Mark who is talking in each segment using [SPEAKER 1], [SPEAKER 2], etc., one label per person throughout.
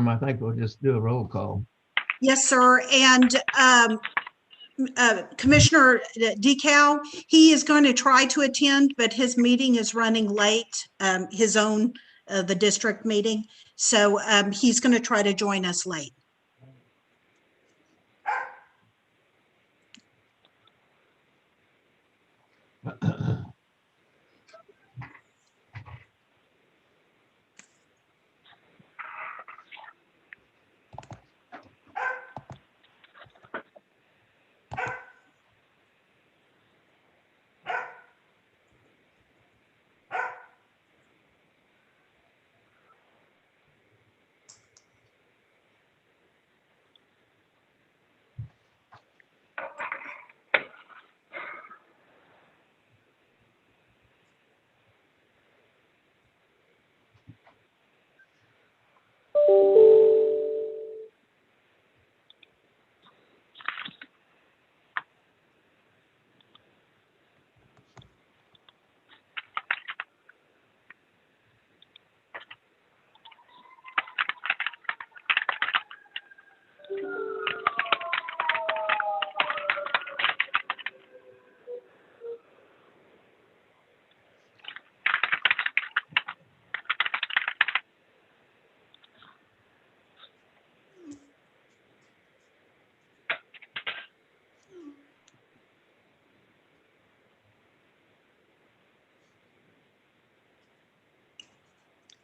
[SPEAKER 1] quorum, I think we'll just do a roll call.
[SPEAKER 2] Yes, sir. And Commissioner Decal, he is going to try to attend, but his meeting is running late, his own, the district meeting. So he's going to try to join us late.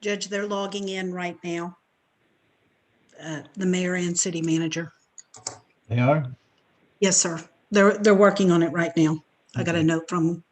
[SPEAKER 2] Judge, they're logging in right now. The mayor and city manager.
[SPEAKER 1] They are?
[SPEAKER 2] Yes, sir. They're working on it right now. I got a note from them.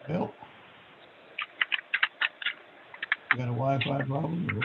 [SPEAKER 1] Well, you got a Wi-Fi problem? Or?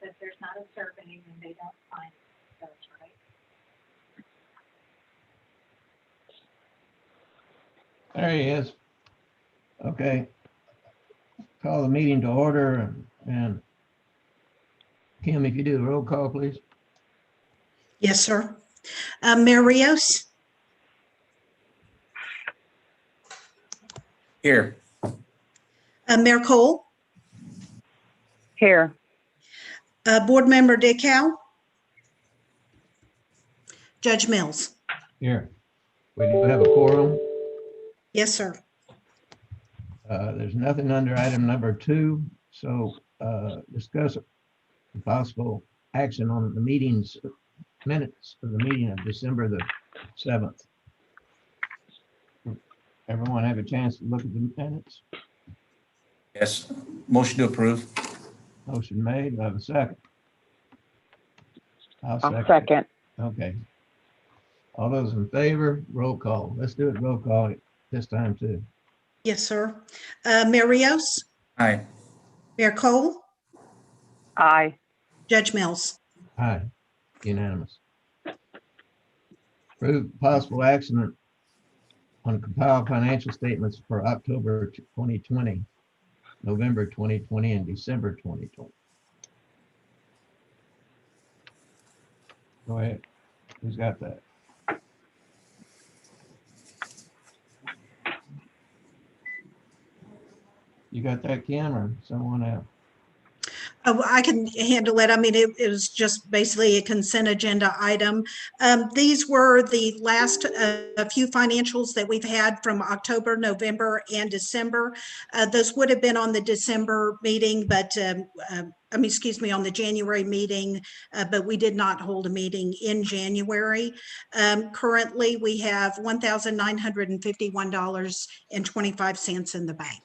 [SPEAKER 3] If there's not a survey, then they don't find it. That's right.
[SPEAKER 1] There he is. Okay. Call the meeting to order, and Kim, if you do the roll call, please.
[SPEAKER 2] Yes, sir. Mayor Rios,
[SPEAKER 4] Here.
[SPEAKER 2] Mayor Cole,
[SPEAKER 5] Here.
[SPEAKER 2] Board Member Decal, Judge Mills.
[SPEAKER 1] Here. We do have a quorum.
[SPEAKER 2] Yes, sir.
[SPEAKER 1] There's nothing under item number 2, so discuss possible action on the minutes of the meeting of December the 7th. Everyone have a chance to look at the minutes?
[SPEAKER 4] Yes. Motion to approve.
[SPEAKER 1] Motion made. Do I have a second? I'll
[SPEAKER 5] I'll second.
[SPEAKER 1] Okay. All those in favor, roll call. Let's do it roll call this time too.
[SPEAKER 2] Yes, sir. Mayor Rios,
[SPEAKER 4] Aye.
[SPEAKER 2] Mayor Cole,
[SPEAKER 5] Aye.
[SPEAKER 2] Judge Mills.
[SPEAKER 1] Aye, unanimous. Approve possible action on compiled financial statements for October 2020, November 2020, and December 2020. Go ahead. Who's got that? You got that, Kim, or someone else?
[SPEAKER 2] Oh, I can handle it. I mean, it was just basically a consent agenda item. These were the last few financials that we've had from October, November, and December. Those would have been on the December meeting, but I mean, excuse me, on the January meeting, but we did not hold a meeting in January. Currently, we have $1,951.25 in the bank.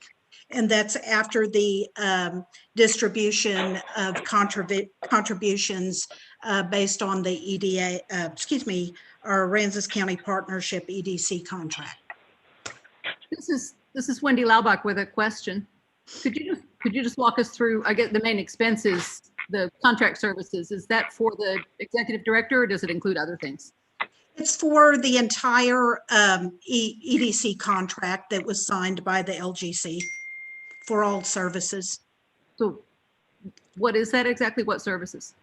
[SPEAKER 2] And that's after the distribution of contributions based on the EDA, our Aransas County Partnership EDC contract.
[SPEAKER 6] This is Wendy Laubach with a question. Could you just walk us through, I guess, the main expenses, the contract services? Is that for the executive director, or does it include other things?
[SPEAKER 2] It's for the entire EDC contract that was signed by the LGC for all services.
[SPEAKER 6] So what is that exactly? What services?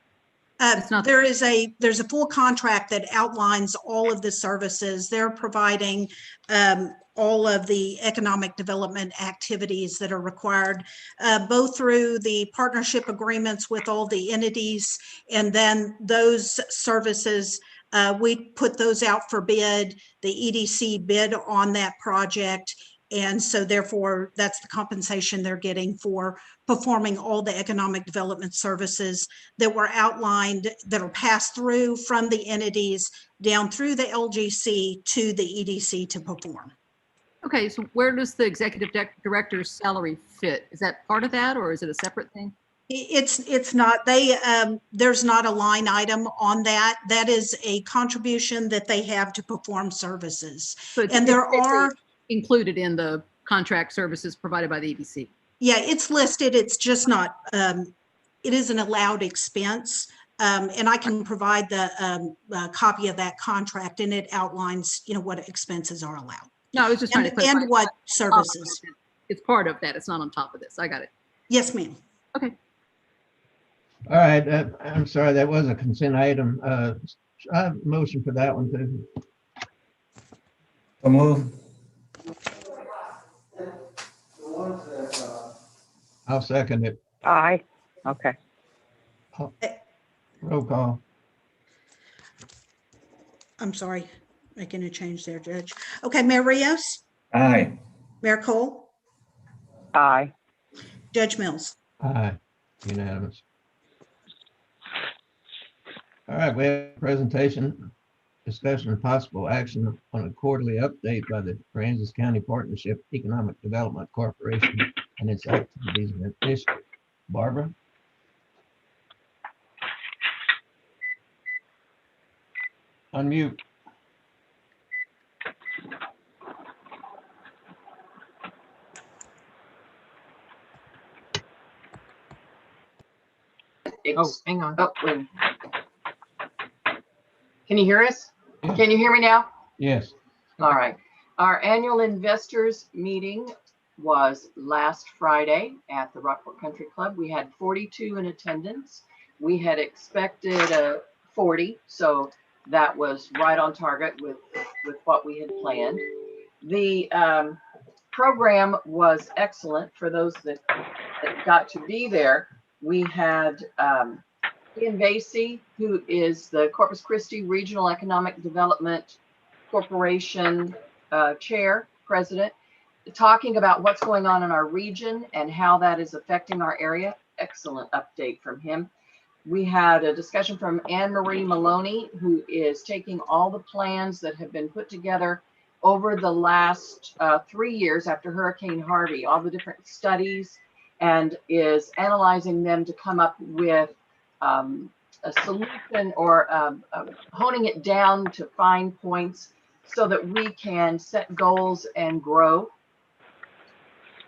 [SPEAKER 6] It's not-
[SPEAKER 2] There's a full contract that outlines all of the services. They're providing all of the economic development activities that are required, both through the partnership agreements with all the entities, and then those services, we put those out for bid. The EDC bid on that project. And so therefore, that's the compensation they're getting for performing all the economic development services that were outlined, that are passed through from the entities down through the LGC to the EDC to perform.
[SPEAKER 6] Okay, so where does the executive director's salary fit? Is that part of that, or is it a separate thing?
[SPEAKER 2] It's not, there's not a line item on that. That is a contribution that they have to perform services.
[SPEAKER 6] So it's,
[SPEAKER 2] And there are
[SPEAKER 6] included in the contract services provided by the EDC.
[SPEAKER 2] Yeah, it's listed. It's just not, it is an allowed expense. And I can provide the copy of that contract, and it outlines, what expenses are allowed.
[SPEAKER 6] No, I was just trying to clarify.
[SPEAKER 2] And what services.
[SPEAKER 6] It's part of that. It's not on top of this. I got it.
[SPEAKER 2] Yes, ma'am.
[SPEAKER 6] Okay.
[SPEAKER 1] All right, I'm sorry, that was a consent item. I have a motion for that one too.
[SPEAKER 4] So move.
[SPEAKER 1] I'll second it.
[SPEAKER 5] Aye. Okay.
[SPEAKER 1] Roll call.
[SPEAKER 2] I'm sorry, making a change there, Judge. Okay, Mayor Rios,
[SPEAKER 4] Aye.
[SPEAKER 2] Mayor Cole,
[SPEAKER 5] Aye.
[SPEAKER 2] Judge Mills.
[SPEAKER 1] Aye, unanimous. All right, we have a presentation, discussion of possible action on a quarterly update by the Aransas County Partnership Economic Development Corporation and its activities in the district. Barbara? Unmute.
[SPEAKER 7] Oh, hang on.
[SPEAKER 5] Oh,
[SPEAKER 7] Wait. Can you hear us? Can you hear me now?
[SPEAKER 1] Yes.
[SPEAKER 7] All right. Our annual investors meeting was last Friday at the Rockport Country Club. We had 42 in attendance. We had expected 40, so that was right on target with what we had planned. The program was excellent for those that got to be there. We had Ian Vasey, who is the Corpus Christi Regional Economic Development Corporation president, talking about what's going on in our region and how that is affecting our area. Excellent update from him. We had a discussion from Anne Marie Maloney, who is taking all the plans that have been put together over the last 3 years after Hurricane Harvey, all the different studies, and is analyzing them to come up with a solution, or honing it down to fine points so that we can set goals and grow.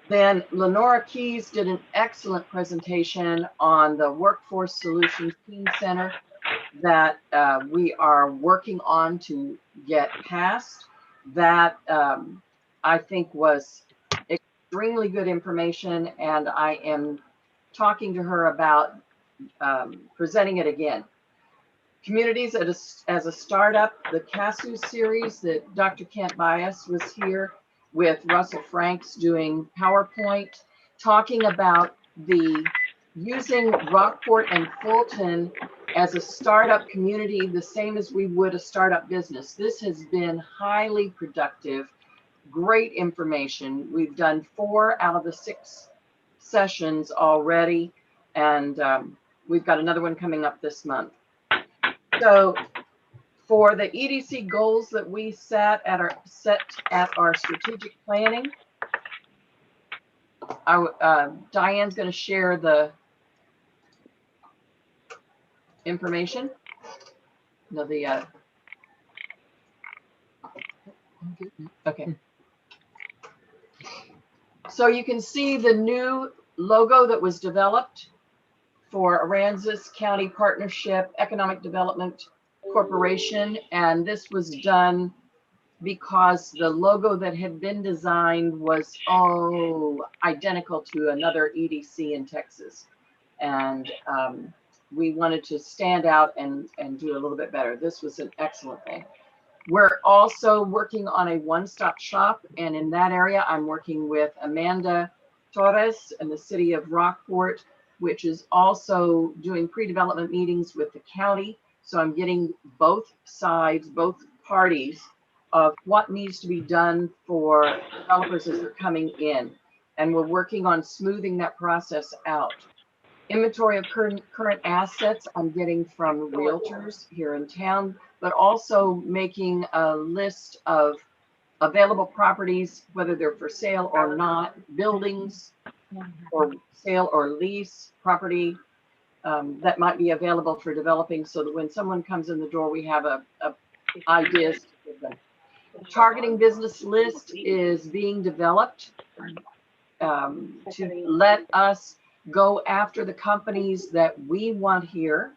[SPEAKER 7] Then Lenora Keys did an excellent presentation on the Workforce Solutions Team Center that we are working on to get passed. That I think was extremely good information, and I am talking to her about presenting it again. Communities as a startup, the CASU series that Dr. Kent Bias was here with Russell Franks doing PowerPoint, talking about the using Rockport and Fulton as a startup community, the same as we would a startup business. This has been highly productive, great information. We've done 4 out of the 6 sessions already, and we've got another one coming up this month. So for the EDC goals that we set at our strategic planning, Diane's going to share the information. No, okay. So you can see the new logo that was developed for Aransas County Partnership Economic Development Corporation, and this was done because the logo that had been designed was identical to another EDC in Texas, and we wanted to stand out and do a little bit better. This was an excellent thing. We're also working on a one-stop shop, and in that area I'm working with Amanda Torres in the city of Rockport, which is also doing pre-development meetings with the county. So I'm getting both sides, both parties of what needs to be done for developers as they're coming in. And we're working on smoothing that process out. Inventory of current assets I'm getting from realtors here in town, but also making a list of available properties, whether they're for sale or not, buildings for sale or lease, property that might be available for developing, so that when someone comes in the door, we have ideas to give them. Targeting business list is being developed to let us go after the companies that we want here.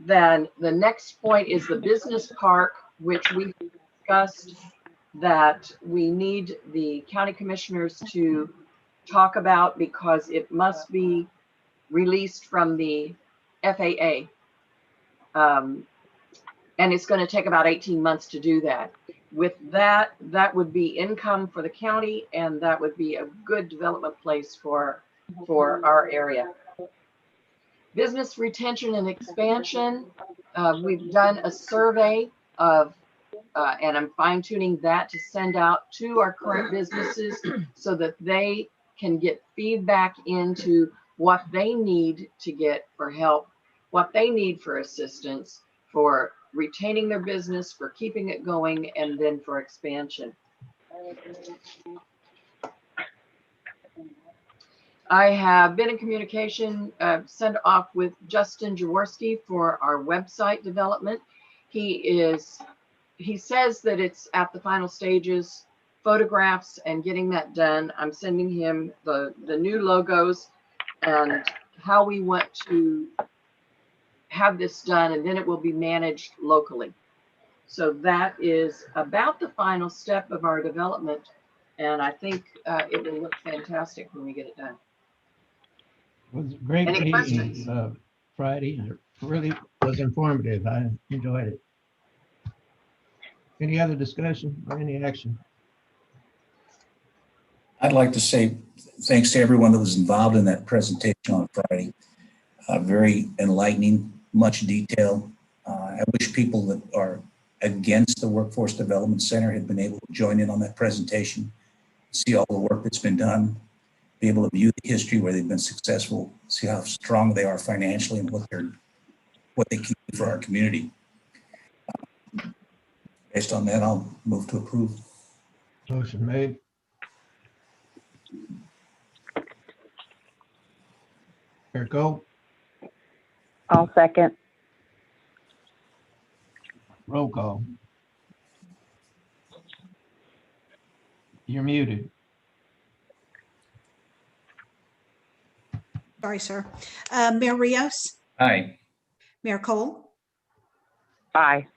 [SPEAKER 7] Then the next point is the business park, which we discussed that we need the county commissioners to talk about because it must be released from the FAA. And it's going to take about 18 months to do that. With that, that would be income for the county, and that would be a good development place for our area. Business retention and expansion. We've done a survey of, and I'm fine tuning that to send out to our current businesses so that they can get feedback into what they need to get for help, what they need for assistance, for retaining their business, for keeping it going, and then for expansion. I have been in communication, sent off with Justin Jaworski for our website development. He says that it's at the final stages, photographs and getting that done. I'm sending him the new logos and how we want to have this done, and then it will be managed locally. So that is about the final step of our development, and I think it will look fantastic when we get it done.
[SPEAKER 1] It was a great
[SPEAKER 7] Any
[SPEAKER 1] meeting
[SPEAKER 7] questions?
[SPEAKER 1] Friday. It really was informative. I enjoyed it. Any other discussion or any action?
[SPEAKER 4] I'd like to say thanks to everyone that was involved in that presentation on Friday. Very enlightening, much detail. I wish people that are against the Workforce Development Center had been able to join in on that presentation, see all the work that's been done, be able to view the history where they've been successful, see how strong they are financially and what they keep for our community. Based on that, I'll move to approve.
[SPEAKER 1] Motion made. Here, go.
[SPEAKER 5] I'll second.
[SPEAKER 1] Roll call. You're muted.
[SPEAKER 2] Sorry, sir. Mayor Rios,
[SPEAKER 4] Aye.
[SPEAKER 2] Mayor Cole,
[SPEAKER 5] Aye.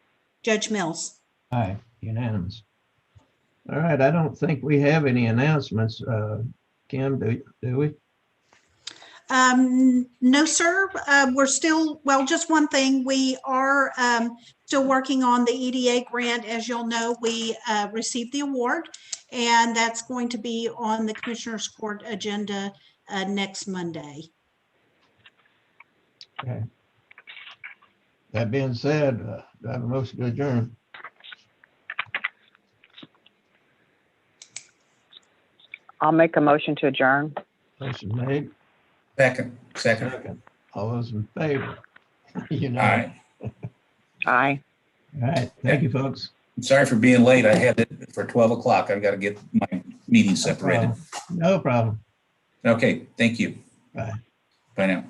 [SPEAKER 2] Judge Mills.
[SPEAKER 1] Aye. Unanimous. All right, I don't think we have any announcements. Kim, do we?
[SPEAKER 2] No, sir. We're still, well, just one thing. We are still working on the EDA grant. As you'll know, we received the award, and that's going to be on the Commissioners Court agenda next Monday.
[SPEAKER 1] Okay. That being said, do I have a motion to adjourn?
[SPEAKER 5] I'll make a motion to adjourn.
[SPEAKER 1] Motion made.
[SPEAKER 4] Second.
[SPEAKER 1] Second. All those in favor?
[SPEAKER 4] All
[SPEAKER 1] Unanimous.
[SPEAKER 4] right.
[SPEAKER 5] Aye.
[SPEAKER 1] All right, thank you, folks.
[SPEAKER 4] I'm sorry for being late. I had it for 12 o'clock. I've got to get my meeting separated.
[SPEAKER 1] No problem.
[SPEAKER 4] Okay, thank you.
[SPEAKER 1] Bye.
[SPEAKER 4] Bye now.